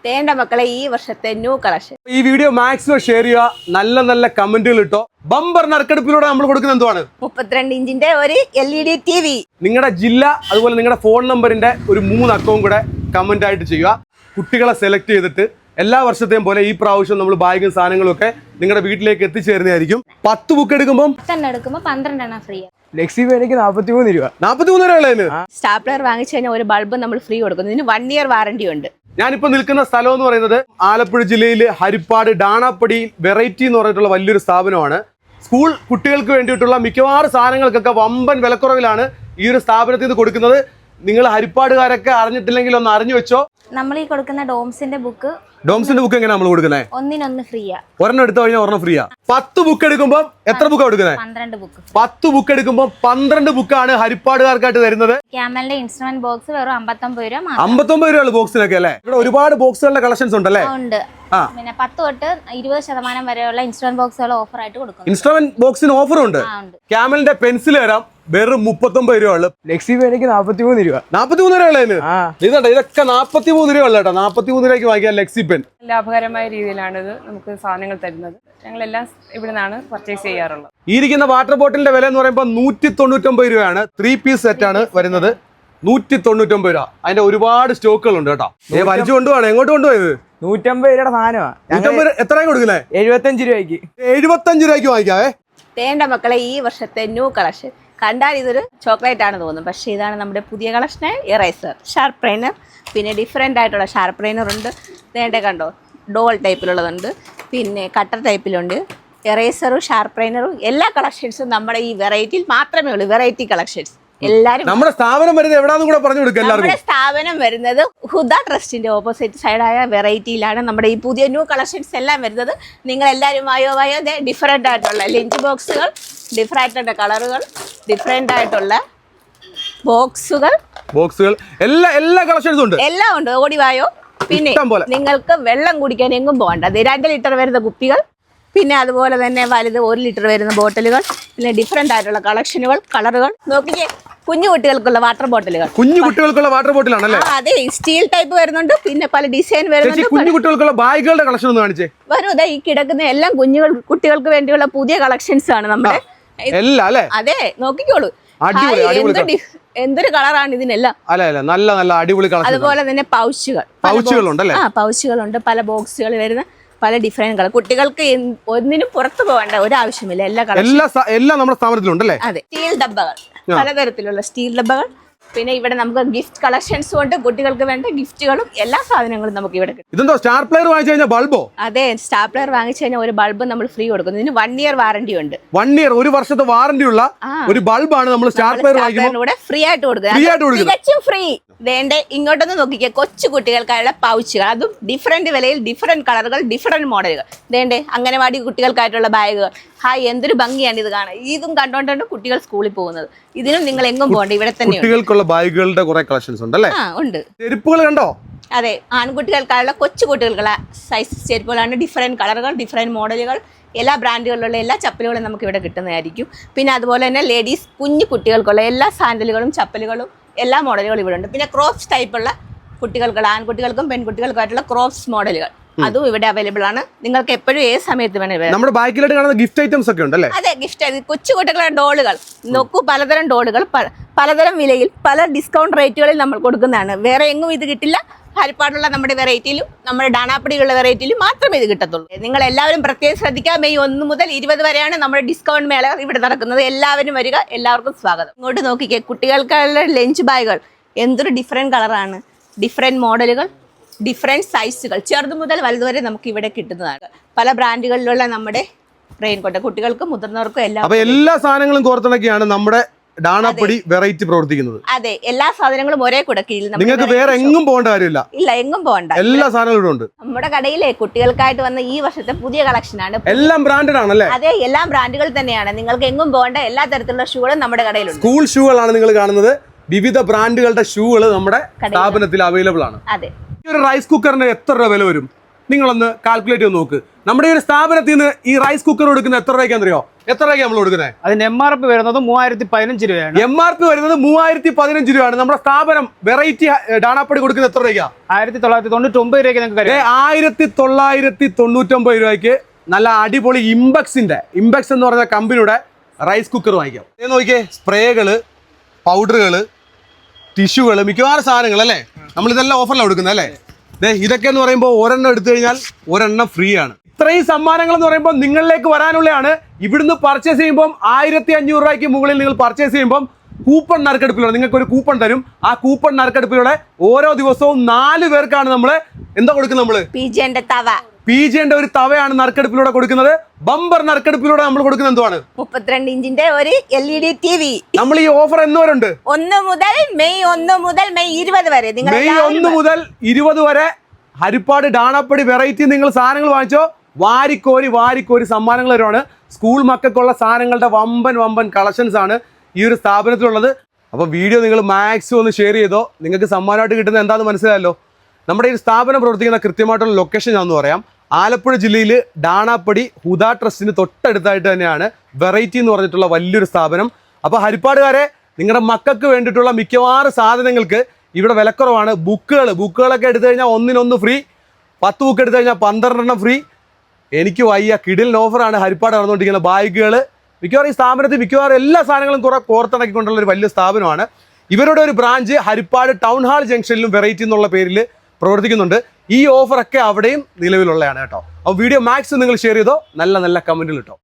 തേണ്ട മക്കളെ ഈ വർഷത്തെ ന്യൂ കളക്ഷൻ. ഈ വീഡിയോ മാക്സിമം ഷെയർ ചെയ്യുക, നല്ല നല്ല കമന്റുകൾ ഇട്ടോ. ബമ്പർ നറുക്കെടുപ്പിലൂടെ നമ്മൾ കൊടുക്കുന്ന എന്തുവാണ്? 32 ഇഞ്ചിന്റെ ഒരു LED TV. നിങ്ങളുടെ ജില്ല അതുപോലെ നിങ്ങളുടെ ഫോൺ നമ്പറിന്റെ ഒരു 3 അക്കവും കൂടെ കമന്റ് ആയിട്ട് ചെയ്യുക. കുട്ടികളെ സെലക്ട് ചെയ്തിട്ട് എല്ലാ വർഷത്തെയും പോലെ ഈ പ്രാവശ്യം നമ്മൾ ബാഗും സാധനങ്ങളും ഒക്കെ നിങ്ങളുടെ വീട്ടിലേക്ക് എത്തിച്ചേരുന്നതായിരിക്കും. 10 ബുക്ക് എടുക്കുമ്പോൾ 12 ഫ്രീ. ലെക്സി പേനയ്ക്ക് 43 രൂപ. 43 രൂപ ഉള്ളതിന് സ്റ്റാപ്ലർ വാങ്ങിച്ചു കഴിഞ്ഞാൽ ഒരു ബൾബ് നമ്മൾ ഫ്രീ കൊടുക്കുന്നു. ഇതിന് 1 ഇയർ വാറന്റി ഉണ്ട്. ഞാനിപ്പോ നിൽക്കുന്ന സ്ഥലം എന്ന് പറയുന്നത് ആലപ്പുഴ ജില്ലയിലെ ഹരിപ്പാട് ഡാണാപ്പടി വെറൈറ്റി എന്ന് പറഞ്ഞിട്ടുള്ള വലിയൊരു സ്ഥാപനമാണ്. സ്കൂൾ കുട്ടികൾക്ക് വേണ്ടിയിട്ടുള്ള മിക്കവാറും സാധനങ്ങൾക്കൊക്കെ വമ്പൻ വിലക്കുറവിലാണ് ഈ ഒരു സ്ഥാപനത്തിൽ നിന്ന് കൊടുക്കുന്നത്. നിങ്ങൾ ഹരിപ്പാടുകാരൊക്കെ അറിഞ്ഞിട്ടില്ലെങ്കിൽ ഒന്ന് അറിഞ്ഞു വെച്ചോ. നമ്മൾ ഈ കൊടുക്കുന്ന ഡോംസിന്റെ ബുക്ക് എങ്ങനെയാ നമ്മൾ കൊടുക്കുന്നത്? ഒന്നിനൊന്ന് ഫ്രീയാ. ഒരെണ്ണം എടുത്തു കഴിഞ്ഞാൽ ഒരെണ്ണം ഫ്രീയാ. 10 ബുക്ക് എടുക്കുമ്പോൾ എത്ര ബുക്കാണ് കൊടുക്കുന്നത്? 12 ബുക്ക്. 10 ബുക്ക് എടുക്കുമ്പോൾ 12 ബുക്കാണ് ഹരിപ്പാടുകാർക്കായിട്ട് തരുന്നത്. ക്യാമലിന്റെ ഇൻസ്ട്രുമെന്റ് ബോക്സ് വെറും 59 രൂപ. 59 രൂപ ബോക്സിനൊക്കെ അല്ലേ? ഇവിടെ ഒരുപാട് ബോക്സുകളുടെ കളക്ഷൻസ് ഉണ്ടല്ലേ? ഉണ്ട്. പിന്നെ 10 തൊട്ട് 20% വരെയുള്ള ഇൻസ്ട്രുമെന്റ് ബോക്സുകൾ ഓഫർ ആയിട്ട് കൊടുക്കും. ഇൻസ്ട്രുമെന്റ് ബോക്സിന് ഓഫറും ഉണ്ട്. ക്യാമലിന്റെ പെൻസിൽ തരാം, വെറും 39 രൂപ ഉള്ളു. ലെക്സി പേനയ്ക്ക് 43 രൂപ. 43 രൂപ ഉള്ളതിന് ഇതുണ്ട്. ഇതൊക്കെ 43 രൂപ ഉള്ള കേട്ടോ. 43 രൂപയ്ക്ക് വാങ്ങിക്കാൻ ലെക്സി പെൻ. ലാഭകരമായ രീതിയിലാണ് ഇത് നമുക്ക് സാധനങ്ങൾ തരുന്നത്. ഞങ്ങളെല്ലാം ഇവിടെ നിന്നാണ് പർച്ചേസ് ചെയ്യാറുള്ളത്. ഈ ഇരിക്കുന്ന വാട്ടർ ബോട്ടിലിന്റെ വില എന്ന് പറയുമ്പോൾ 199 രൂപയാണ്. 3 പീസ് സെറ്റ് ആണ് വരുന്നത്. 199 രൂപ. അതിന്റെ ഒരുപാട് സ്റ്റോക്കുകൾ ഉണ്ട് കേട്ടോ. വലിച്ചു കൊണ്ടുപോകണം. എങ്ങോട്ട് കൊണ്ടുപോയത്? 150 രൂപയുടെ സാധനമാണ്. എത്ര കൊടുക്കുന്നത്? 75 രൂപയ്ക്ക്. 75 രൂപയ്ക്ക് വാങ്ങിക്കാവേ. തേണ്ട മക്കളെ ഈ വർഷത്തെ ന്യൂ കളക്ഷൻ. കണ്ടാൽ ഇതൊരു ചോക്ലേറ്റ് ആണ് തോന്നും, പക്ഷേ ഇതാണ് നമ്മുടെ പുതിയ കളക്ഷൻ. ഇറേസർ, ഷാർപ്പ്നർ, പിന്നെ ഡിഫറെൻ്റ് ആയിട്ടുള്ള ഷാർപ്പ്നർ ഉണ്ട്. തേണ്ട കണ്ടോ, ഡോൾ ടൈപ്പിലുള്ളതുണ്ട്, പിന്നെ കട്ടർ ടൈപ്പിലുണ്ട്. ഇറേസറും ഷാർപ്പ്നറും എല്ലാ കളക്ഷൻസും നമ്മുടെ ഈ വെറൈറ്റിയിൽ മാത്രമേ ഉള്ളൂ. വെറൈറ്റി കളക്ഷൻസ് എല്ലാവരും. നമ്മുടെ സ്ഥാപനം വരുന്നത് എവിടെയാണെന്ന് കൂടെ പറഞ്ഞു കൊടുക്കുക എല്ലാവർക്കും. നമ്മുടെ സ്ഥാപനം വരുന്നത് ഹുദ ട്രസ്റ്റിന്റെ ഓപ്പോസിറ്റ് സൈഡായ വെറൈറ്റിയിലാണ് നമ്മുടെ ഈ പുതിയ ന്യൂ കളക്ഷൻസ് എല്ലാം വരുന്നത്. നിങ്ങൾ എല്ലാവരും വായോ ഡിഫറെൻ്റ് ആയിട്ടുള്ള ലഞ്ച് ബോക്സുകൾ, ഡിഫറെൻ്റ് ആയിട്ടുള്ള കളറുകൾ, ഡിഫറെൻ്റ് ആയിട്ടുള്ള ബോക്സുകൾ എല്ലാ കളക്ഷൻസും ഉണ്ട്. എല്ലാം ഉണ്ട്. ഓടി വായോ. പിന്നെ നിങ്ങൾക്ക് വെള്ളം കുടിക്കാൻ എങ്ങും പോകണ്ട. 2 ലിറ്റർ വരുന്ന കുപ്പികൾ, പിന്നെ അതുപോലെ തന്നെ വലുത് 1 ലിറ്റർ വരുന്ന ബോട്ടിലുകൾ, പിന്നെ ഡിഫറെൻ്റ് ആയിട്ടുള്ള കളക്ഷനുകൾ, കളറുകൾ. നോക്കിക്കേ, കുഞ്ഞു കുട്ടികൾക്കുള്ള വാട്ടർ ബോട്ടിലുകൾ. കുഞ്ഞു കുട്ടികൾക്കുള്ള വാട്ടർ ബോട്ടിലാണല്ലേ? അതെ, സ്റ്റീൽ ടൈപ്പ് വരുന്നുണ്ട്, പിന്നെ പല ഡിസൈൻ വരുന്നുണ്ട്. കുഞ്ഞു കുട്ടികൾക്കുള്ള ബാഗുകളുടെ കളക്ഷൻ ഒന്ന് കാണിച്ചേ. വരൂ, ഈ കിടക്കുന്ന എല്ലാം കുട്ടികൾക്ക് വേണ്ടിയുള്ള പുതിയ കളക്ഷൻസ് ആണ് നമ്മുടെ. അതെ, നോക്കിക്കോളൂ. എന്തൊരു കളറാണ് ഇതിനെല്ലാം. നല്ല നല്ല അടിപൊളി കളക്ഷൻ. അതുപോലെ തന്നെ പൗച്ചുകളുണ്ട്, പല ബോക്സുകൾ വരുന്ന പല ഡിഫറെന്റ് കളർ. കുട്ടികൾക്ക് ഒന്നിനും പുറത്തു പോകേണ്ട ഒരു ആവശ്യമില്ല. എല്ലാം നമ്മുടെ സ്ഥാപനത്തിലുണ്ടല്ലേ? അതെ, സ്റ്റീൽ ഡബ്ബകൾ, പലതരത്തിലുള്ള സ്റ്റീൽ ഡബ്ബകൾ. പിന്നെ ഇവിടെ നമുക്ക് ഗിഫ്റ്റ് കളക്ഷൻസും ഉണ്ട്. കുട്ടികൾക്ക് വേണ്ട ഗിഫ്റ്റുകളും എല്ലാ സാധനങ്ങളും നമുക്ക് ഇവിടെ കിട്ടും. ഇതെന്തോ സ്റ്റാപ്ലർ വാങ്ങിച്ചു കഴിഞ്ഞാൽ ബൾബോ? അതെ, സ്റ്റാപ്ലർ വാങ്ങിച്ചു കഴിഞ്ഞാൽ ഒരു ബൾബ് നമ്മൾ ഫ്രീ കൊടുക്കുന്നു. ഇതിന് 1 ഇയർ വാറന്റി ഉണ്ട്. 1 ഇയർ, ഒരു വർഷത്തെ വാറന്റി ഉള്ള ഒരു ബൾബാണ് നമ്മൾ സ്റ്റാപ്ലർ വാങ്ങിക്കുമ്പോൾ ഫ്രീ ആയിട്ട് കൊടുക്കുന്നത്. തികച്ചും ഫ്രീ. ദേണ്ടേ, ഇങ്ങോട്ടൊന്ന് നോക്കിക്കേ, കൊച്ചു കുട്ടികൾക്കായുള്ള പൗച്ചുകൾ, അതും ഡിഫറെന്റ് വിലയിൽ, ഡിഫറെന്റ് കളറുകൾ, ഡിഫറെന്റ് മോഡലുകൾ. ദേണ്ടേ, അംഗനവാടി കുട്ടികൾക്കായിട്ടുള്ള ബാഗുകൾ. എന്തൊരു ഭംഗിയാണ് ഇത് കാണാൻ. ഇതും കണ്ടോണ്ടാണ് കുട്ടികൾ സ്കൂളിൽ പോകുന്നത്. ഇതിനും നിങ്ങൾ എങ്ങും പോകണ്ട, ഇവിടെ തന്നെ കുട്ടികൾക്കുള്ള ബാഗുകളുടെ കുറെ കളക്ഷൻസ് ഉണ്ടല്ലേ? ഉണ്ട്. ചെരുപ്പുകൾ കണ്ടോ? അതെ, ആൺകുട്ടികൾക്കായുള്ള കൊച്ചു കുട്ടികൾക്കുള്ള സൈസ് ചെരുപ്പുകളാണ്. ഡിഫറെന്റ് കളറുകൾ, ഡിഫറെന്റ് മോഡലുകൾ, എല്ലാ ബ്രാൻഡുകളിലുള്ള എല്ലാ ചപ്പലുകളും നമുക്ക് ഇവിടെ കിട്ടുന്നതായിരിക്കും. പിന്നെ അതുപോലെ തന്നെ ലേഡീസ് കുഞ്ഞു കുട്ടികൾക്കുള്ള എല്ലാ സാൻഡലുകളും ചപ്പലുകളും എല്ലാ മോഡലുകളും ഇവിടെ ഉണ്ട്. പിന്നെ ക്രോപ്സ് ടൈപ്പുള്ള കുട്ടികൾക്കുള്ള, ആൺകുട്ടികൾക്കും പെൺകുട്ടികൾക്കായിട്ടുള്ള ക്രോപ്സ് മോഡലുകൾ അതും ഇവിടെ അവൈലബിൾ ആണ്. നിങ്ങൾക്ക് എപ്പോഴും ഏത് സമയത്ത് വേണമെങ്കിൽ. നമ്മുടെ ബാക്കിലായിട്ട് കാണുന്ന ഗിഫ്റ്റ് ഐറ്റംസ് ഒക്കെ ഉണ്ടല്ലേ? അതെ, ഗിഫ്റ്റ് കൊച്ചു കുട്ടികളുടെ ഡോളുകൾ നോക്കൂ. പലതരം ഡോളുകൾ പലതരം വിലയിൽ, പല ഡിസ്കൗണ്ട് റേറ്റുകളിൽ നമ്മൾ കൊടുക്കുന്നതാണ്. വേറെ എങ്ങും ഇത് കിട്ടില്ല. ഹരിപ്പാടുള്ള നമ്മുടെ വെറൈറ്റിയിലും നമ്മുടെ ഡാണാപ്പടിയിലുള്ള വെറൈറ്റിയിലും മാത്രമേ ഇത് കിട്ടത്തുള്ളൂ. നിങ്ങൾ എല്ലാവരും പ്രത്യേകം ശ്രദ്ധിക്കുക. മെയ് 1 മുതൽ 20 വരെയാണ് നമ്മുടെ ഡിസ്കൗണ്ട് മേള ഇവിടെ നടക്കുന്നത്. എല്ലാവരും വരിക, എല്ലാവർക്കും സ്വാഗതം. ഇങ്ങോട്ട് നോക്കിക്കേ, കുട്ടികൾക്കുള്ള ലഞ്ച് ബാഗുകൾ എന്തൊരു ഡിഫറെന്റ് കളറാണ്, ഡിഫറെന്റ് മോഡലുകൾ, ഡിഫറെന്റ് സൈസുകൾ, ചെറുത് മുതൽ വലുത് വരെ നമുക്ക് ഇവിടെ കിട്ടുന്നതാണ്. പല ബ്രാൻഡുകളിലുള്ള നമ്മുടെ റെയിൻകോട്ട് കുട്ടികൾക്കും മുതിർന്നവർക്കും എല്ലാ സാധനങ്ങളും കോർത്തിണക്കിയാണ് നമ്മുടെ ഡാണാപ്പടി വെറൈറ്റി പ്രവർത്തിക്കുന്നത്. അതെ, എല്ലാ സാധനങ്ങളും ഒരേ കുടക്കീഴിൽ. നിങ്ങൾക്ക് വേറെ എങ്ങും പോകേണ്ട കാര്യമില്ല. ഇല്ല, എങ്ങും പോകണ്ട. എല്ലാ സാധനങ്ങളും ഉണ്ട്. നമ്മുടെ കടയിലെ കുട്ടികൾക്കായിട്ട് വന്ന ഈ വർഷത്തെ പുതിയ കളക്ഷനാണ്. എല്ലാം ബ്രാൻഡഡ് ആണല്ലേ? അതെ, എല്ലാം ബ്രാൻഡുകൾ തന്നെയാണ്. നിങ്ങൾക്ക് എങ്ങും പോകേണ്ട എല്ലാ തരത്തിലുള്ള ഷൂകളും നമ്മുടെ കടയിലുണ്ട്. സ്കൂൾ ഷൂകളാണ് നിങ്ങൾ കാണുന്നത്. വിവിധ ബ്രാൻഡുകളുടെ ഷൂകൾ നമ്മുടെ സ്ഥാപനത്തിൽ അവൈലബിൾ ആണ്. അതെ. ഒരു റൈസ് കുക്കറിന് എത്ര രൂപ വില വരും? നിങ്ങളൊന്ന് കാൽക്കുലേറ്റ് ചെയ്ത് നോക്ക്. നമ്മുടെ ഈ ഒരു സ്ഥാപനത്തിൽ നിന്ന് ഈ റൈസ് കുക്കർ കൊടുക്കുന്നത് എത്ര രൂപയ്ക്കാണെന്നറിയോ? എത്ര രൂപയ്ക്ക് നമ്മൾ കൊടുക്കുന്നത്? അതിന്റെ MRP വരുന്നത് 3015 രൂപയാണ്. MRP വരുന്നത് 3015 രൂപയാണ്. നമ്മുടെ സ്ഥാപനം വെറൈറ്റി ഡാണാപ്പടി കൊടുക്കുന്നത് എത്ര രൂപയ്ക്കാ? 1999 രൂപയ്ക്ക് നിങ്ങൾക്ക് 1999 രൂപയ്ക്ക് നല്ല അടിപൊളി ഇംബെക്സ് എന്ന് പറഞ്ഞ കമ്പനിയുടെ റൈസ് കുക്കർ വാങ്ങിക്കാം. നോക്കിയേ, സ്പ്രേകള്, പൗഡറുകള്, ടിഷ്യൂകള്, മിക്കവാറും സാധനങ്ങൾ അല്ലേ നമ്മളിതെല്ലാം ഓഫറിലാണ് കൊടുക്കുന്നത് അല്ലേ? ഇതൊക്കെ എന്ന് പറയുമ്പോൾ ഒരെണ്ണം എടുത്തു കഴിഞ്ഞാൽ ഒരെണ്ണം ഫ്രീ ആണ്. ഇത്രയും സമ്മാനങ്ങൾ എന്ന് പറയുമ്പോൾ നിങ്ങളിലേക്ക് വരാനുള്ളതാണ്. ഇവിടുന്ന് പർച്ചേസ് ചെയ്യുമ്പോൾ 1500 രൂപയ്ക്ക് മുകളിൽ നിങ്ങൾ പർച്ചേസ് ചെയ്യുമ്പോൾ കൂപ്പൺ നറുക്കെടുപ്പിലൂടെ നിങ്ങൾക്ക് ഒരു കൂപ്പൺ തരും. ആ കൂപ്പൺ നറുക്കെടുപ്പിലൂടെ ഓരോ ദിവസവും 4 പേർക്കാണ് നമ്മൾ എന്താ കൊടുക്കുന്നത്? നമ്മള് PG-ന്റെ ഒരു തവയാണ് നറുക്കെടുപ്പിലൂടെ കൊടുക്കുന്നത്. ബമ്പർ നറുക്കെടുപ്പിലൂടെ നമ്മൾ കൊടുക്കുന്നത് എന്തുവാണ്? 32 ഇഞ്ചിന്റെ ഒരു LED TV. നമ്മൾ ഈ ഓഫർ എന്ന് വരുന്നുണ്ട് മെയ് 1 മുതൽ മെയ് 20 വരെ. മെയ് 1 മുതൽ 20 വരെ ഹരിപ്പാട് ഡാണാപ്പടി വെറൈറ്റി നിങ്ങൾ സാധനങ്ങൾ വാങ്ങിച്ചോ, വാരിക്കോരി സമ്മാനങ്ങൾ തരുവാണ്. സ്കൂൾ മക്കൾക്കുള്ള സാധനങ്ങളുടെ വമ്പൻ കളക്ഷൻസ് ആണ് ഈ ഒരു സ്ഥാപനത്തിലുള്ളത്. അപ്പോൾ വീഡിയോ നിങ്ങൾ മാക്സിമം ഒന്ന് ഷെയർ ചെയ്തോ. നിങ്ങൾക്ക് സമ്മാനമായിട്ട് കിട്ടുന്നത് എന്താണെന്ന് മനസ്സിലായല്ലോ. നമ്മുടെ ഈ സ്ഥാപനം പ്രവർത്തിക്കുന്ന കൃത്യമായിട്ടുള്ള ലൊക്കേഷൻ ഞാൻ ഒന്ന് പറയാം. ആലപ്പുഴ ജില്ലയിൽ ഡാണാപ്പടി ഹുദ ട്രസ്റ്റിന് തൊട്ടടുത്തായിട്ട് തന്നെയാണ് വെറൈറ്റി എന്ന് പറഞ്ഞിട്ടുള്ള വലിയൊരു സ്ഥാപനം. അപ്പോൾ ഹരിപ്പാടുകാരെ, നിങ്ങളുടെ മക്കൾക്ക് വേണ്ടിയിട്ടുള്ള മിക്കവാറും സാധനങ്ങൾക്ക് ഇവിടെ വിലക്കുറവാണ്. ബുക്കുകളൊക്കെ എടുത്തു കഴിഞ്ഞാൽ 1 ഫ്രീ, 10 ബുക്ക് എടുത്തു കഴിഞ്ഞാൽ 12 ഫ്രീ. എനിക്ക് വയ്യ, കിടിലൻ ഓഫറാണ് ഹരിപ്പാട് നടന്നുകൊണ്ടിരിക്കുന്ന. ബാഗുകൾ, മിക്കവാറും ഈ സ്ഥാപനത്തിൽ മിക്കവാറും എല്ലാ സാധനങ്ങളും കുറെ കോർത്തിണക്കിക്കൊണ്ടുള്ള ഒരു വലിയ സ്ഥാപനമാണ്. ഇവരുടെ ഒരു ബ്രാഞ്ച് ഹരിപ്പാട് ടൗൺ ഹാൾ ജംഗ്ഷനിലും വെറൈറ്റി എന്നുള്ള പേരിൽ പ്രവർത്തിക്കുന്നുണ്ട്. ഈ ഓഫറൊക്കെ അവിടെയും നിലവിലുള്ളതാണ് കേട്ടോ. അപ്പോൾ വീഡിയോ മാക്സിമം നിങ്ങൾ ഷെയർ ചെയ്തോ, നല്ല കമൻറ്റുകൾ ഇട്ടോ.